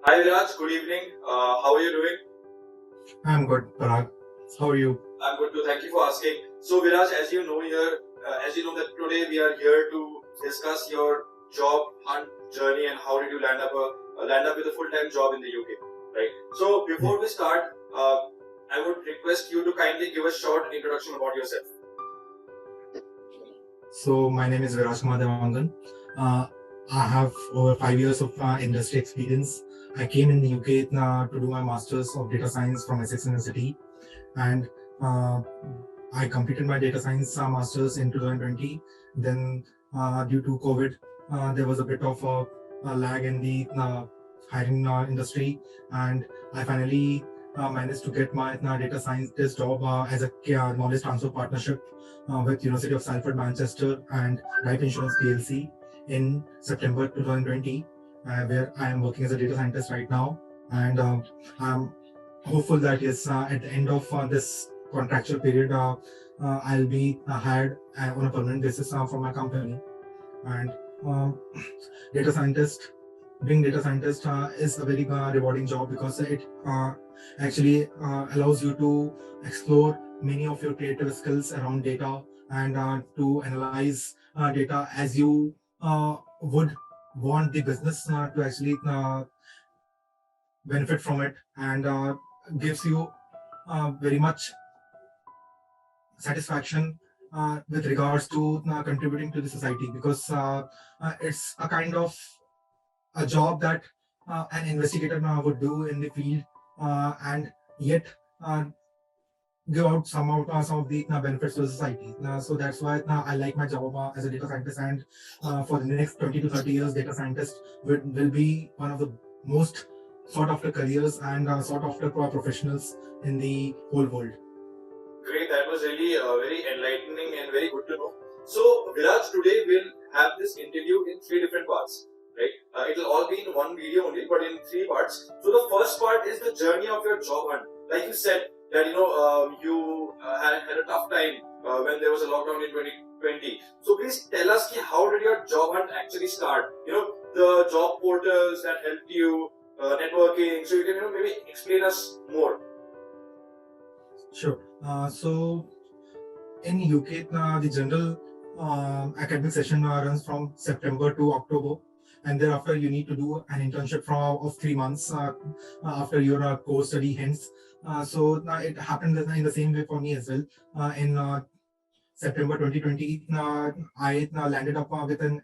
Hi Viraj, good evening. How are you doing? I'm good, Parag. How are you? I'm good too. Thank you for asking. So Viraj, as you know that today we are here to discuss your job hunt journey and how did you land up with a full-time job in the UK, right? So before we start, I would request you to kindly give a short introduction about yourself. So, my name is Viraj Uh, I have over 5 years of industry experience. I came in the UK to do my Masters of Data Science from Essex University, and uh, I completed my Data Science Masters in 2020. Then, due to COVID, there was a bit of a lag in the hiring industry, and I finally managed to get my data scientist job as a knowledge transfer partnership with University of Salford, Manchester, and Life Insurance PLC in September 2020, where I am working as a data scientist right now. And I'm hopeful that yes, at the end of this contractual period, I'll be hired on a permanent basis from my company. And um, data scientist, being data scientist is a very rewarding job because it actually allows you to explore many of your creative skills around data and to analyze data as you would want the business to actually benefit from it, and gives you very much satisfaction with regards to contributing to the society, because it's a kind of a job that an investigator would do in the field, and yet uh, give out some of the benefits to the society. So that's why I like my job as a data scientist, and for the next 20 to 30 years, data scientist will be one of the most sought after careers and sought after professionals in the whole world. Great, that was really very enlightening and very good to know. So, Viraj, today we'll have this interview in three different parts, right? It'll all be in one video only, but in three parts. So, the first part is the journey of your job hunt. Like you said, that you had a tough time when there was a lockdown in 2020. So, please tell us how did your job hunt actually start? The job portals that helped you, networking. So, you can maybe explain us more. Sure. So in UK, the general academic session runs from September to October, and thereafter you need to do an internship of 3 months after your core study ends. So it happened in the same way for me as well. In September 2020, I landed up with an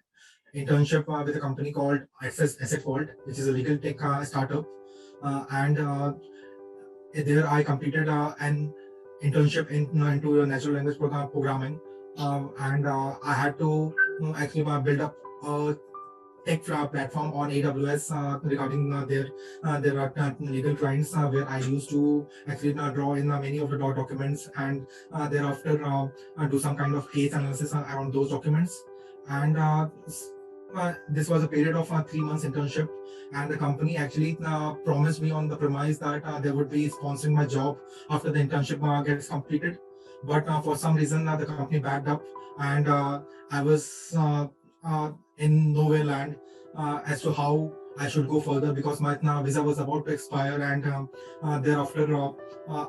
internship with a company called Asset Vault, which is a legal tech startup, and there I completed an internship into natural language programming, and I had to actually build up a tech platform on AWS regarding their legal clients, where I used to actually draw in many of the documents, and thereafter do some kind of case analysis around those documents. And this was a period of 3 months internship, and the company actually promised me on the premise that they would be sponsoring my job after the internship gets completed. But for some reason, the company backed up, and I was in nowhere land as to how I should go further, because my visa was about to expire, and thereafter uh,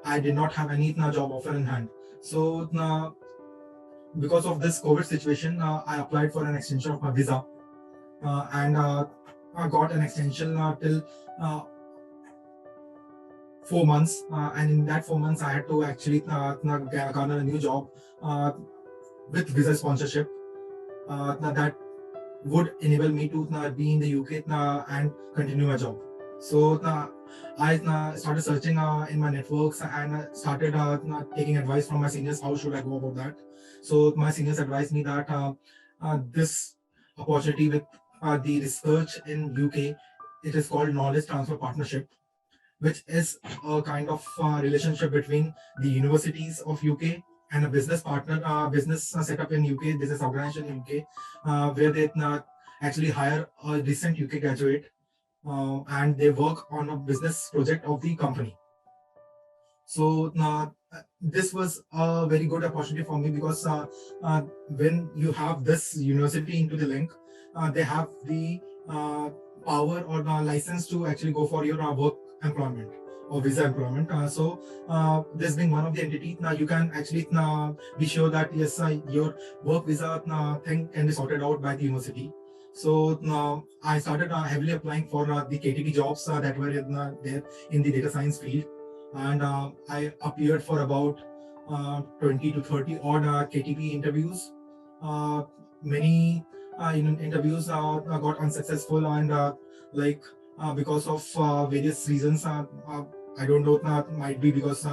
I did not have any job offer in hand. So because of this COVID situation, I applied for an extension of my visa, and I got an extension till uh, 4 months. And in that 4 months, I had to actually garner a new job uh, with visa sponsorship that would enable me to be in the UK and continue my job. So I started searching in my networks, and started taking advice from my seniors. How should I go about that? So my seniors advised me that this opportunity with the research in UK, it is called knowledge transfer partnership, which is a kind of relationship between the universities of UK and a business partner, setup in UK, business organization in UK, where they actually hire a recent UK graduate, and they work on a business project of the company. So this was a very good opportunity for me, because when you have this university into the link, they have the power or the license to actually go for your work employment or visa employment. This being one of the entities, now you can actually be sure that yes, your work visa thing can be sorted out by the university. So I started heavily applying for the KTP jobs that were there in the data science field, and I appeared for about 20 to 30 odd KTP interviews. Many interviews got unsuccessful, and because of various reasons, I don't know, might be because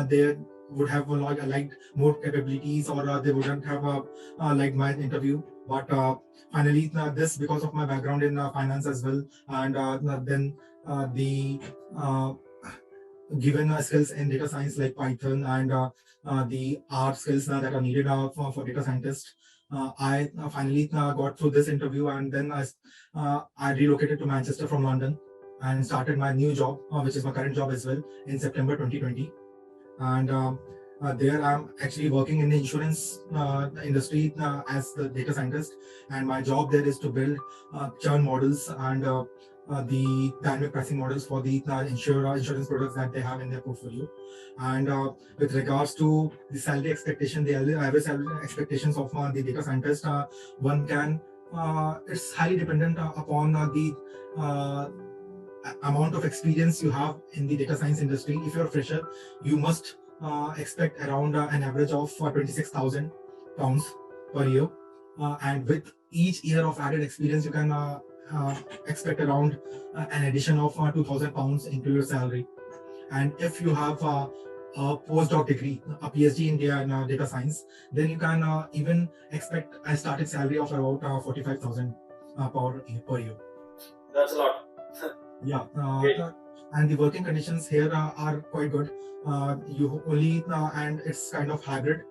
they would have liked more capabilities, or they wouldn't have liked my interview. But finally, this because of my background in finance as well, and then the given skills in data science like Python and the R skills that are needed for data scientists. I finally got through this interview, and then I relocated to Manchester from London and started my new job, which is my current job as well, in September 2020. And there I'm actually working in the insurance industry as the data scientist, and my job there is to build churn models and the dynamic pricing models for the insurance products that they have in their portfolio. And with regards to the salary expectation, the average salary expectations of the data scientist, one can it's highly dependent upon the amount of experience you have in the data science industry. If you're a fresher, you must expect around an average of £26,000 per year. And with each year of added experience, you can expect around an addition of £2,000 into your salary. And if you have a postdoc degree, a PhD in data science, then you can even expect a starting salary of about 45,000 per year. That's a lot. Yeah, Great. and the working conditions here are quite good. You only and it's kind of hybrid.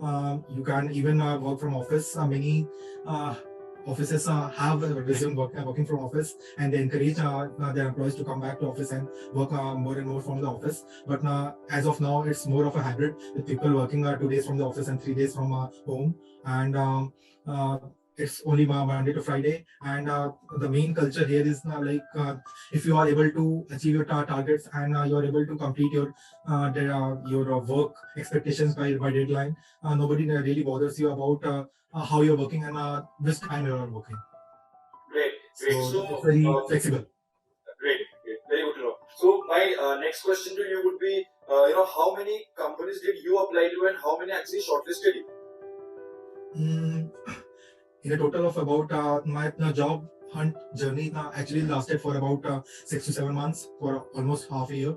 You can even work from office. Many offices have resumed working from office, and they encourage their employees to come back to office and work more and more from the office. But as of now, it's more of a hybrid, with people working 2 days from the office and 3 days from home. And it's only Monday to Friday, and the main culture here is if you are able to achieve your targets, and you are able to complete your work expectations by deadline, nobody really bothers you about how you're working and which time you're working. Great, great. So it's very flexible. Great, great, very good to know. So my next question to you would be, how many companies did you apply to, and how many actually shortlisted you? In a total of about my job hunt journey actually lasted for about 6 to 7 months, for almost half a year.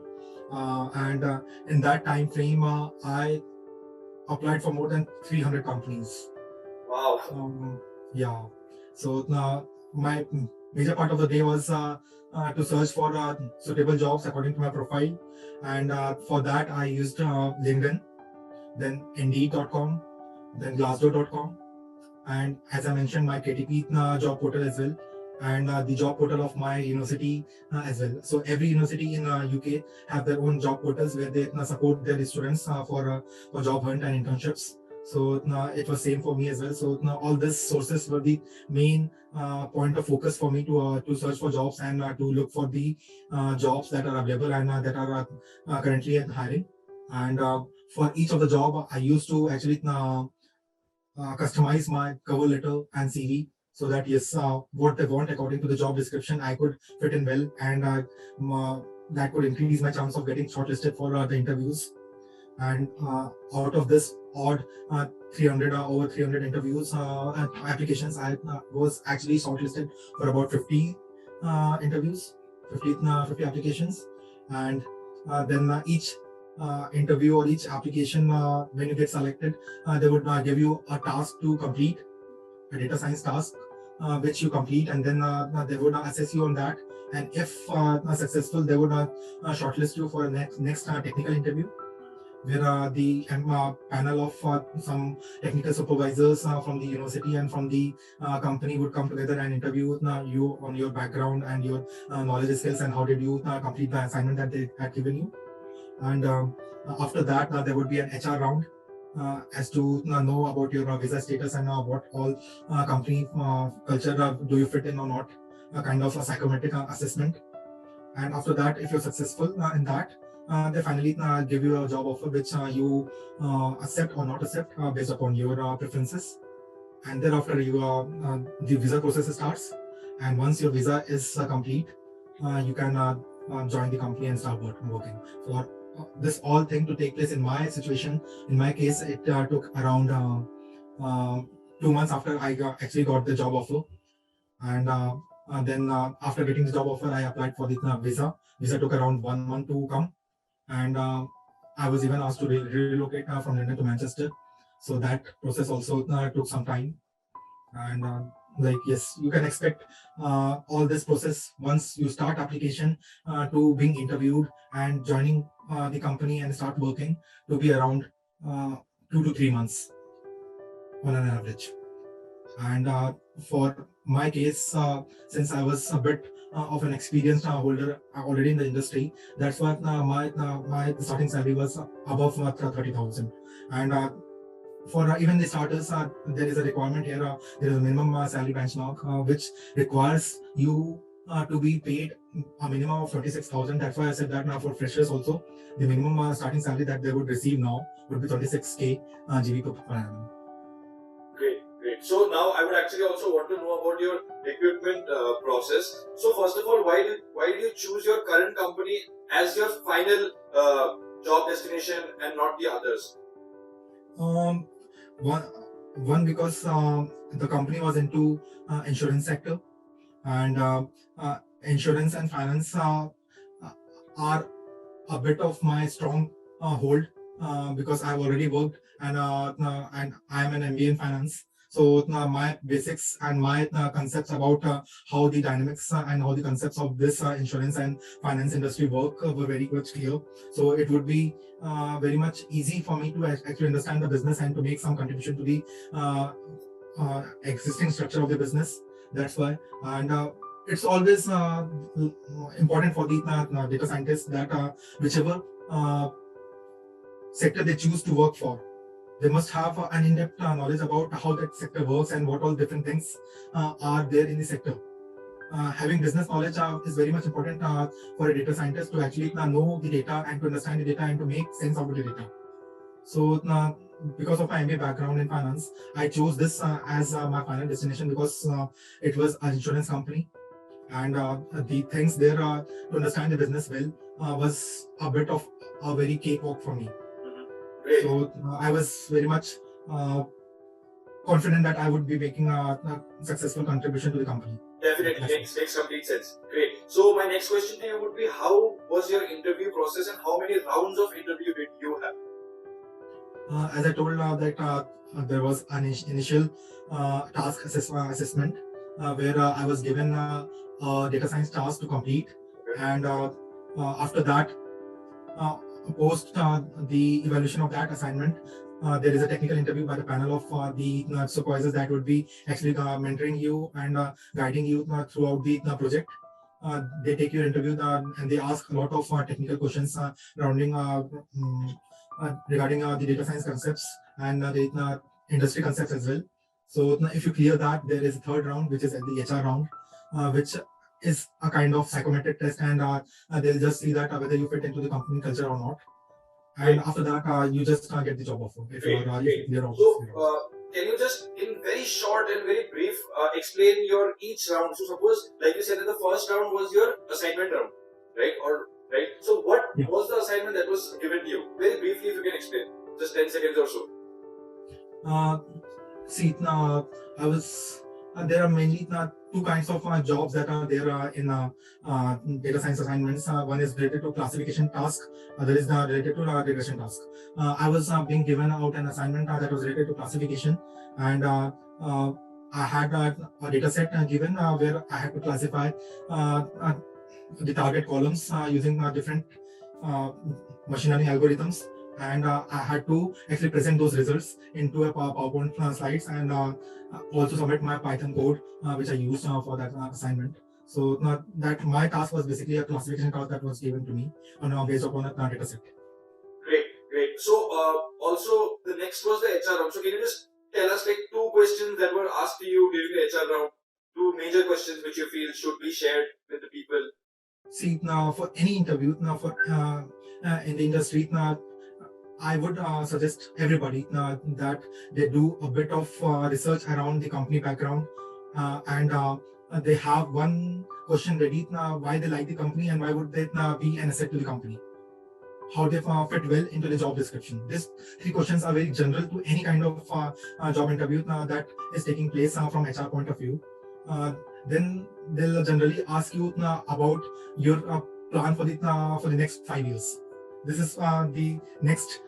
And in that time frame, I applied for more than 300 companies. Wow. Yeah. So my major part of the day was to search for suitable jobs according to my profile. And for that, I used LinkedIn, then Indeed.com, then Glassdoor.com. And as I mentioned, my KTP job portal as well, and the job portal of my university as well. So every university in UK have their own job portals where they support their students for job hunt and internships. So it was same for me as well. So all these sources were the main point of focus for me to search for jobs, and to look for the jobs that are available and that are currently hiring. And for each of the job, I used to actually customize my cover letter and CV, so that yes, what they want according to the job description, I could fit in well, and that could increase my chance of getting shortlisted for the interviews. And out of this odd 300 over 300 interviews and applications, I was actually shortlisted for about 50 interviews, 50 applications. And then each interview or each application, when you get selected, they would give you a task to complete, a data science task, which you complete, and then they would assess you on that. And if successful, they would shortlist you for a next technical interview, where the panel of some technical supervisors from the university and from the company would come together and interview you on your background and your knowledge skills, and how did you complete the assignment that they had given you. And after that, there would be an HR round as to know about your visa status and what all company culture do you fit in or not. a kind of a psychometric assessment. And after that, if you're successful in that, they finally give you a job offer which you accept or not accept based upon your preferences. And thereafter, the visa process starts. And once your visa is complete, you can join the company and start working. For this all thing to take place in my situation, in my case, it took around 2 months after I actually got the job offer. And then after getting the job offer, I applied for the visa. Visa took around 1 month to come, and I was even asked to relocate from London to Manchester. So that process also took some time. And like yes, you can expect all this process once you start application to being interviewed and joining the company and start working to be around 2 to 3 months on an average. And for my case, since I was a bit of an experienced holder already in the industry, that's why my starting salary was above 30,000. And for even the starters, there is a requirement here. There is a minimum salary benchmark which requires you to be paid a minimum of 26,000. That's why I said that now for freshers also, the minimum starting salary that they would receive now would be 26k GBP per annum. Great, great. So now I would actually also want to know about your recruitment process. So first of all, why did you choose your current company as your final job destination and not the others? One because the company was into insurance sector, and insurance and finance are a bit of my strong hold because I've already worked and I'm an MBA in finance. So my basics and my concepts about how the dynamics and how the concepts of this insurance and finance industry work were very much clear. So it would be very much easy for me to actually understand the business and to make some contribution to the existing structure of the business. That's why. And it's always important for the data scientists that whichever sector they choose to work for, they must have an in-depth knowledge about how that sector works and what all different things are there in the sector. Having business knowledge is very much important for a data scientist to actually know the data and to understand the data and to make sense out of the data. So because of my MBA background in finance, I chose this as my final destination because it was an insurance company, and the things there to understand the business well was a bit of a very cakewalk for me. Great. So I was very much confident that I would be making a successful contribution to the company. Definitely makes complete sense. Great. So my next question to you would be, how was your interview process and how many rounds of interview did you have? As I told that there was an initial task assessment where I was given a data science task to complete, and after that, post the evaluation of that assignment, there is a technical interview by the panel of the supervisors that would be actually mentoring you and guiding you throughout the project. They take your interview and they ask a lot of technical questions regarding the data science concepts and the industry concepts as well. So if you clear that, there is a third round, which is at the HR round, which is a kind of psychometric test, and they'll just see that whether you fit into the company culture or not. And after that, you just get the job offer. If you're So, can you just, in very short and very brief, explain your each round? So, suppose, like you said, that the first round was your assignment round, right? Right. So, what was the assignment that was given to you? Very briefly, if you can explain, just 10 seconds or so. I was. There are mainly two kinds of jobs that are there in data science assignments. One is related to classification task, other is related to regression task. I was being given out an assignment that was related to classification, and I had a data set given where I had to classify the target columns using different machine learning algorithms. And I had to actually present those results into a PowerPoint slides and also submit my Python code, which I used for that assignment. So that my task was basically a classification task that was given to me based upon a data set. Great. So also the next was the HR round. So can you just tell us like two questions that were asked to you during the HR round? two major questions which you feel should be shared with the people? See, now for any interview, now for in the industry, now I would suggest everybody that they do a bit of research around the company background, and they have one question ready: why they like the company and why would they be an asset to the company? How they fit well into the job description. These three questions are very general to any kind of job interview that is taking place from HR point of view. Then they'll generally ask you about your plan for the next 5 years. This is the next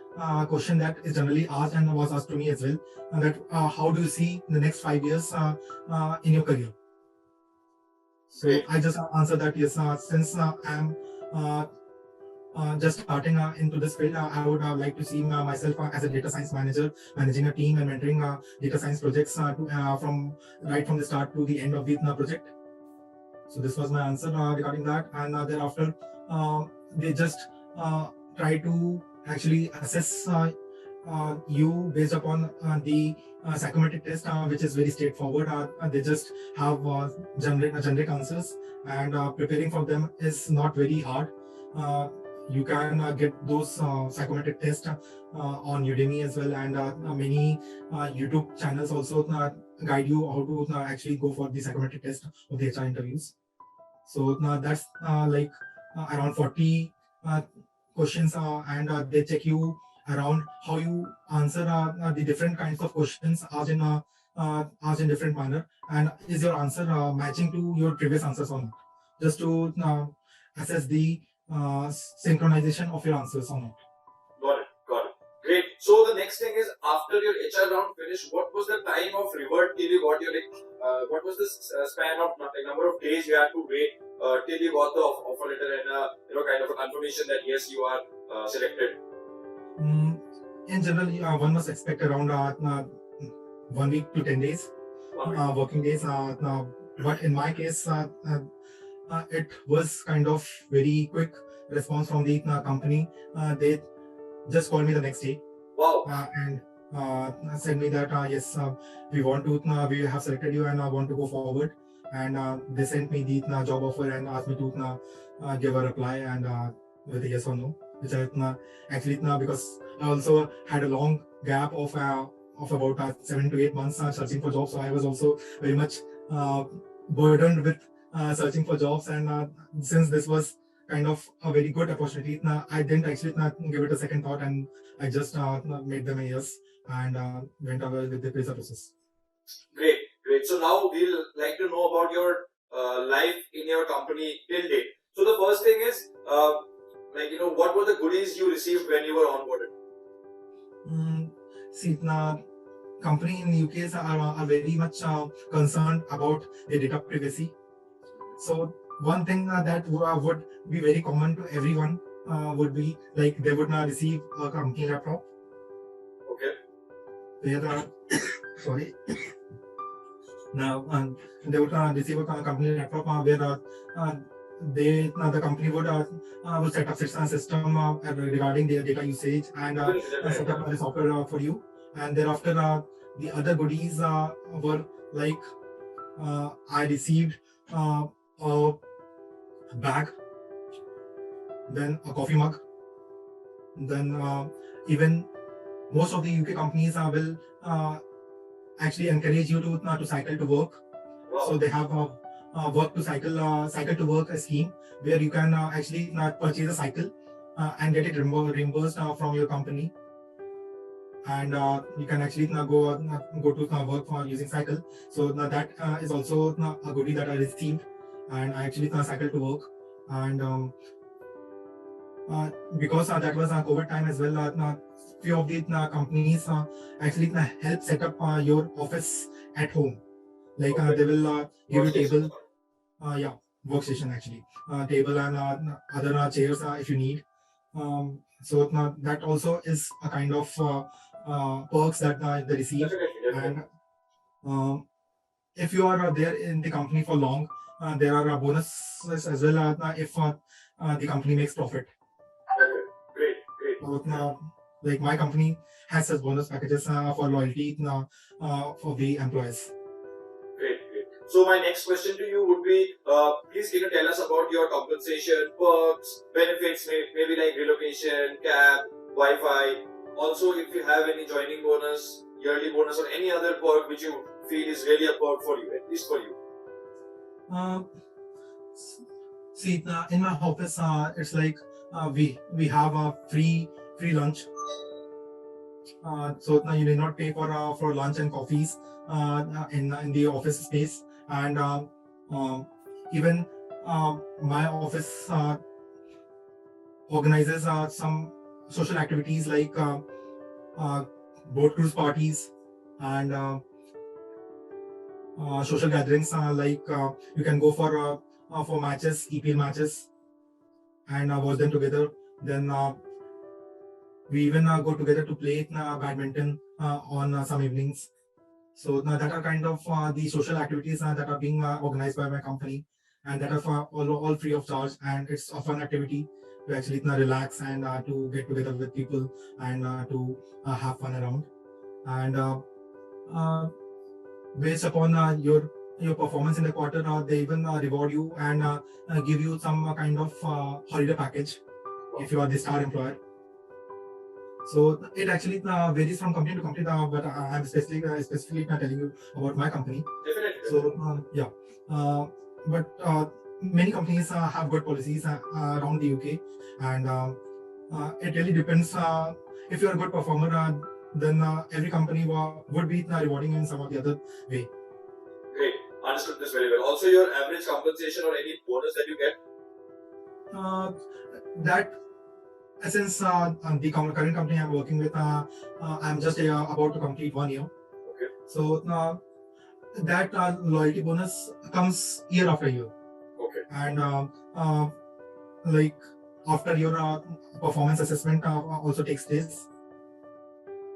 question that is generally asked and was asked to me as well. That how do you see the next 5 years in your career? So Great. I just answer that yes. Since I'm just starting into this field, I would like to see myself as a data science manager, managing a team and mentoring data science projects from right from the start to the end of the project. So this was my answer regarding that, and thereafter they just try to actually assess you based upon the psychometric test, which is very straightforward. They just have generic answers, and preparing for them is not very hard. You can get those psychometric tests on Udemy as well, and many YouTube channels also guide you how to actually go for the psychometric test of the HR interviews. So that's like around 40 questions, and they check you around how you answer the different kinds of questions asked in different manner, and is your answer matching to your previous answers or not, just to assess the synchronization of your answers or not. Got it. Got it. Great. So the next thing is, after your HR round finished, what was the time of revert till you got your what was the span of number of days you had to wait till you got the offer letter and kind of a confirmation that yes, you are selected? In general, one must expect around 1 week to 10 days working days. But in my case, it was kind of very quick response from the company. They just called me the next day. Wow. And said me that yes, we want to we have selected you and want to go forward. And they sent me the job offer and asked me to give a reply and with a yes or no, which I actually because I also had a long gap of about 7 to 8 months searching for jobs. So I was also very much burdened with searching for jobs, and since this was kind of a very good opportunity, I didn't actually give it a second thought, and I just made them a yes and went away with the visa process. Great, great. So now we'll like to know about your life in your company till date. So the first thing is, what were the goodies you received when you were onboarded? See, company in the UK are very much concerned about the data privacy. So one thing that would be very common to everyone would be like they would receive a company laptop. Okay. Where sorry. Now they would receive a company laptop where the company would set up system regarding their data usage and set up the software for you. And thereafter, the other goodies were like I received a bag, then a coffee mug, then even most of the UK companies will actually encourage you to cycle to work. Wow. So they have a work to cycle to work scheme where you can actually purchase a cycle and get it reimbursed from your company, and you can actually go to work for using cycle. So that is also a goodie that I received, and I actually cycle to work. And because that was COVID time as well, few of the companies actually help set up your office at home. Like Okay. they will give you Workstation. table, workstation actually, table and other chairs if you need. So that also is a kind of perks that they receive. Definitely. And if you are there in the company for long, there are bonuses as well if the company makes profit. Okay. Great, great. So, like my company has such bonus packages for loyalty for the employees. Great, great. So my next question to you would be, please can you tell us about your compensation, perks, benefits, maybe like relocation, cab, Wi-Fi. Also, if you have any joining bonus, yearly bonus, or any other perk which you feel is really a perk for you, at least for you. Uh, See, in my office, it's like we have a free lunch. So you need not pay for lunch and coffees in the office space, and even my office organizes some social activities like uh, boat cruise parties and social gatherings like you can go for matches, EPL matches, and watch them together. Then we even go together to play badminton on some evenings. So that are kind of the social activities that are being organized by my company, and that are all free of charge. And it's a fun activity to actually relax and to get together with people and to have fun around. And uh, based upon your performance in the quarter, they even reward you and give you some kind of holiday package if you are the star employer. So it actually varies from company to company, but I'm specifically telling you about my company. Definitely. So yeah, but many companies have good policies around the UK, and it really depends. If you're a good performer, then every company would be rewarding you in some or the other way. Great, understood this very well. Also, your average compensation or any bonus that you get? That since the current company I'm working with, I'm just about to complete 1 year. Okay. So that loyalty bonus comes year after year. Okay. And like after your performance assessment also takes place.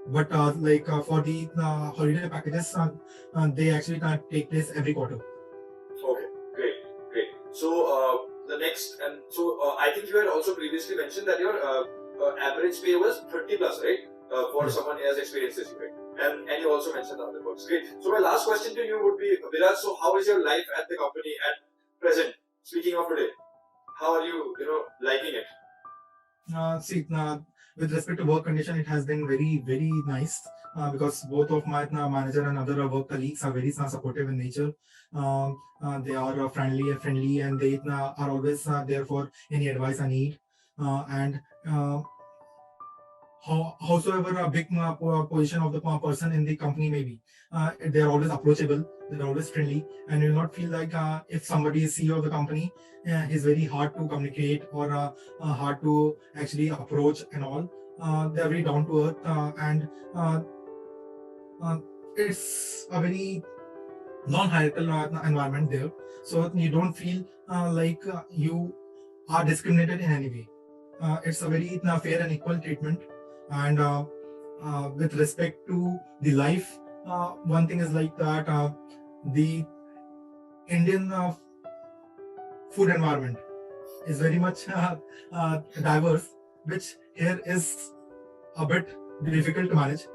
But like for the holiday packages, they actually take place every quarter. Okay, great, great. So the next, and so I think you had also previously mentioned that your average pay was 30 plus, right? For someone who has experience as you, right? And you also mentioned the other works. Great. So my last question to you would be, Viraj, so how is your life at the company at present? Speaking of today, how are you, liking it? See, with respect to work condition, it has been very nice because both of my manager and other work colleagues are very supportive in nature. They are friendly, and they are always there for any advice I need. And howsoever a big position of the person in the company may be, they're always approachable, they're always friendly, and you'll not feel like if somebody is CEO of the company, is very hard to communicate or hard to actually approach and all. They're very down to earth, and uh, it's a very non-hierarchical environment there, so you don't feel like you are discriminated in any way. It's a very fair and equal treatment. And with respect to the life, one thing is like that the Indian food environment is very much diverse, which here is a bit difficult to manage.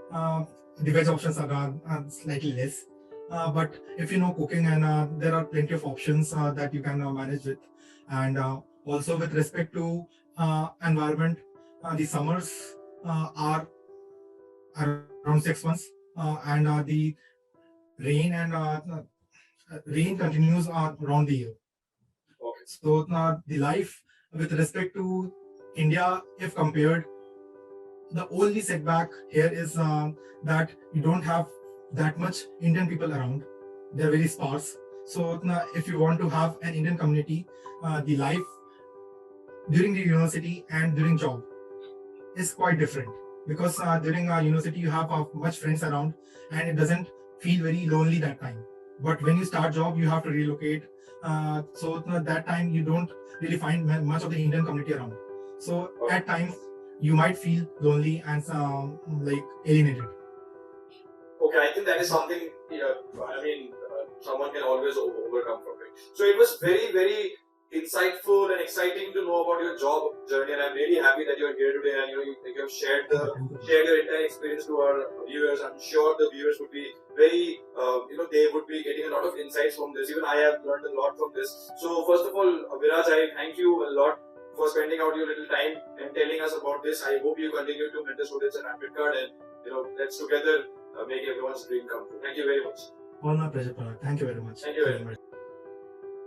The veg options are slightly less, but if you know cooking, and there are plenty of options that you can manage with. And also with respect to environment, the summers are around 6 months, and the rain and rain continues around the year. Okay. So the life with respect to India, if compared, the only setback here is that you don't have that much Indian people around. They're very sparse. So if you want to have an Indian community, the life during the university and during job is quite different, because during university you have much friends around, and it doesn't feel very lonely that time. But when you start job, you have to relocate. So that time you don't really find much of the Indian community around. So at times you might feel lonely and like alienated. Okay, I think that is something, someone can always overcome from it. So it was very insightful and exciting to know about your job journey, and I'm really happy that you're here today and you have shared your entire experience to our viewers. I'm sure the viewers would be very, they would be getting a lot of insights from this. Even I have learned a lot from this. So first of all, Viraj, I thank you a lot for spending out your little time and telling us about this. I hope you continue to mentor students at Rapid Card, and let's together make everyone's dream come true. Thank you very much. All my pleasure, Pranav. Thank you very much. Thank you very much.